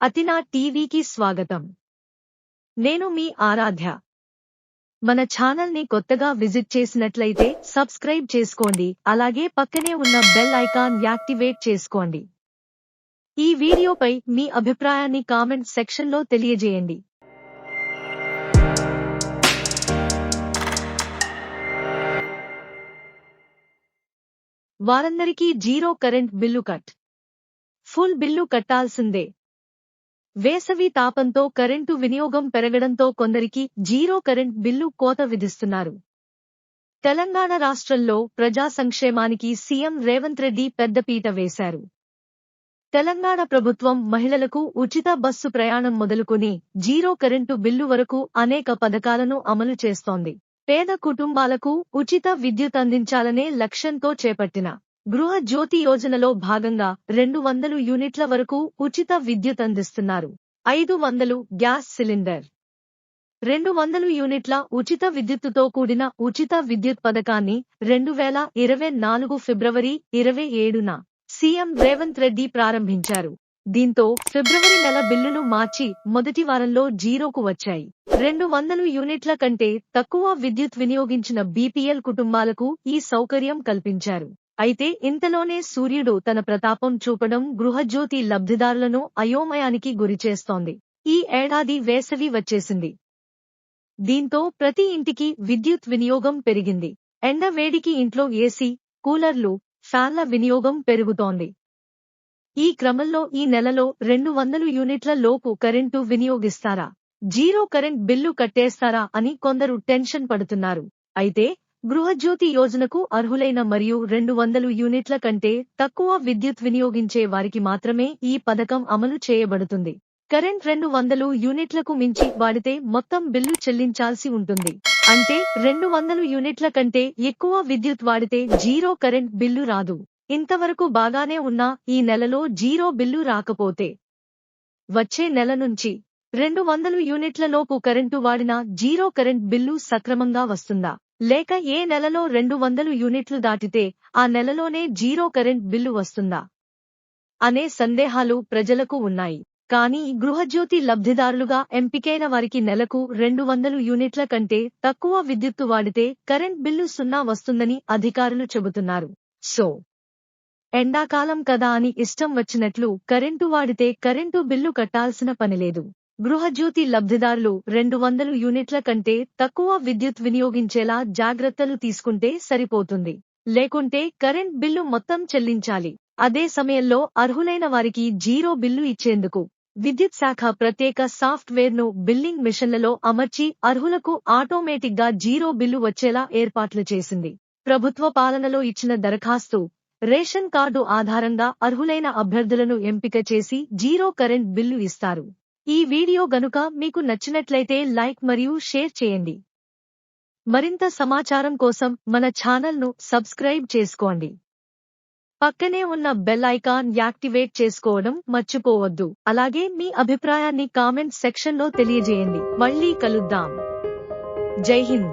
అతినా టీవీకి స్వాగతం. నేను మీ ఆరాధ్య. మన ఛానల్ ని కొత్తగా విజిట్ చేసినట్లయితే సబ్స్క్రైబ్ చేసుకోండి, అలాగే పక్కనే ఉన్న బెల్ ఐకాన్ యాక్టివేట్ చేసుకోండి. ఈ వీడియోపై మీ అభిప్రాయాన్ని కామెంట్ సెక్షన్లో తెలియజేయండి. వారందరికీ zero current bill cut. Full bill కట్టాల్సిందే. వేసవి తాపంతో కరెంటు వినియోగం పెరగడంతో కొందరికి జీరో కరెంట్ బిల్లు కోత విధిస్తున్నారు. తెలంగాణ రాష్ట్రంలో ప్రజా సంక్షేమానికి సీఎం రేవంత్ రెడ్డి పెద్దపీట వేశారు. తెలంగాణ ప్రభుత్వం మహిళలకు ఉచిత బస్సు ప్రయాణం మొదలుకొని జీరో కరెంటు బిల్లు వరకు అనేక పథకాలను అమలు చేస్తోంది. పేద కుటుంబాలకు ఉచిత విద్యుత్ అందించాలనే లక్ష్యంతో చేపట్టిన గృహ జ్యోతి యోజనలో భాగంగా 200 యూనిట్ల వరకు ఉచిత విద్యుత్ అందిస్తున్నారు. 500 గ్యాస్ సిలిండర్, 200 యూనిట్ల ఉచిత విద్యుత్తుతో కూడిన ఉచిత విద్యుత్ పథకాన్ని 2024 ఫిబ్రవరి 27న సీఎం రేవంత్ రెడ్డి ప్రారంభించారు. దీంతో ఫిబ్రవరి నెల బిల్లులు మార్చి మొదటి వారంలో జీరోకు వచ్చాయి. 200 యూనిట్ల కంటే తక్కువ విద్యుత్ వినియోగించిన బీపీఎల్ కుటుంబాలకు ఈ సౌకర్యం కల్పించారు. అయితే ఇంతలోనే సూర్యుడు తన ప్రతాపం చూపడం గృహజ్యోతి లబ్ధిదారులను అయోమయానికి గురిచేస్తోంది. ఈ ఏడాది వేసవి వచ్చేసింది. దీంతో ప్రతి ఇంటికి విద్యుత్ వినియోగం పెరిగింది. ఎండ వేడికి ఇంట్లో ఏసీ, కూలర్లు, ఫ్యాన్ల వినియోగం పెరుగుతోంది. ఈ క్రమంలో ఈ నెలలో 200 యూనిట్ల లోపు కరెంటు వినియోగిస్తారా, జీరో కరెంట్ బిల్లు కట్టేస్తారా అని కొందరు టెన్షన్ పడుతున్నారు. అయితే గృహజ్యోతి యోజనకు అర్హులైన మరియు 200 యూనిట్ల కంటే తక్కువ విద్యుత్ వినియోగించే వారికి మాత్రమే ఈ పథకం అమలు చేయబడుతుంది. కరెంట్ 200 యూనిట్లకు మించి వాడితే మొత్తం బిల్లు చెల్లించాల్సి ఉంటుంది. అంటే 200 యూనిట్ల కంటే ఎక్కువ విద్యుత్ వాడితే జీరో కరెంట్ బిల్లు రాదు. ఇంతవరకు బాగానే ఉన్నా ఈ నెలలో జీరో బిల్లు రాకపోతే వచ్చే నెల నుంచి 200 యూనిట్ల లోపు కరెంటు వాడినా జీరో కరెంట్ బిల్లు సక్రమంగా వస్తుందా, లేక ఏ నెలలో 200 యూనిట్లు దాటితే ఆ నెలలోనే జీరో కరెంట్ బిల్లు వస్తుందా అనే సందేహాలు ప్రజలకు ఉన్నాయి. కానీ గృహజ్యోతి లబ్ధిదారులుగా ఎంపికైన వారికి నెలకు 200 యూనిట్ల కంటే తక్కువ విద్యుత్తు వాడితే కరెంట్ బిల్లు 0 వస్తుందని అధికారులు చెబుతున్నారు. సో ఎండాకాలం కదా అని ఇష్టం వచ్చినట్లు కరెంటు వాడితే కరెంటు బిల్లు కట్టాల్సిన పనిలేదు. గృహజ్యోతి లబ్ధిదారులు 200 యూనిట్ల కంటే తక్కువ విద్యుత్ వినియోగించేలా జాగ్రత్తలు తీసుకుంటే సరిపోతుంది. లేకుంటే కరెంట్ బిల్లు మొత్తం చెల్లించాలి. అదే సమయంలో అర్హులైన వారికి జీరో బిల్లు ఇచ్చేందుకు విద్యుత్ శాఖ ప్రత్యేక సాఫ్ట్వేర్ను బిల్లింగ్ మిషన్లలో అమర్చి అర్హులకు ఆటోమేటిక్గా జీరో బిల్లు వచ్చేలా ఏర్పాట్లు చేసింది. ప్రభుత్వ పాలనలో ఇచ్చిన దరఖాస్తు, రేషన్ కార్డు ఆధారంగా అర్హులైన అభ్యర్థులను ఎంపిక చేసి జీరో కరెంట్ బిల్లు ఇస్తారు. ఈ వీడియో గనుక మీకు నచ్చినట్లయితే లైక్ మరియు షేర్ చేయండి. మరింత సమాచారం కోసం మన ఛానల్ను సబ్స్క్రైబ్ చేసుకోండి. పక్కనే ఉన్న బెల్ ఐకాన్ యాక్టివేట్ చేసుకోవడం మర్చిపోవద్దు. అలాగే మీ అభిప్రాయాన్ని కామెంట్ సెక్షన్లో తెలియజేయండి. మళ్ళీ కలుద్దాం. జై హింద్.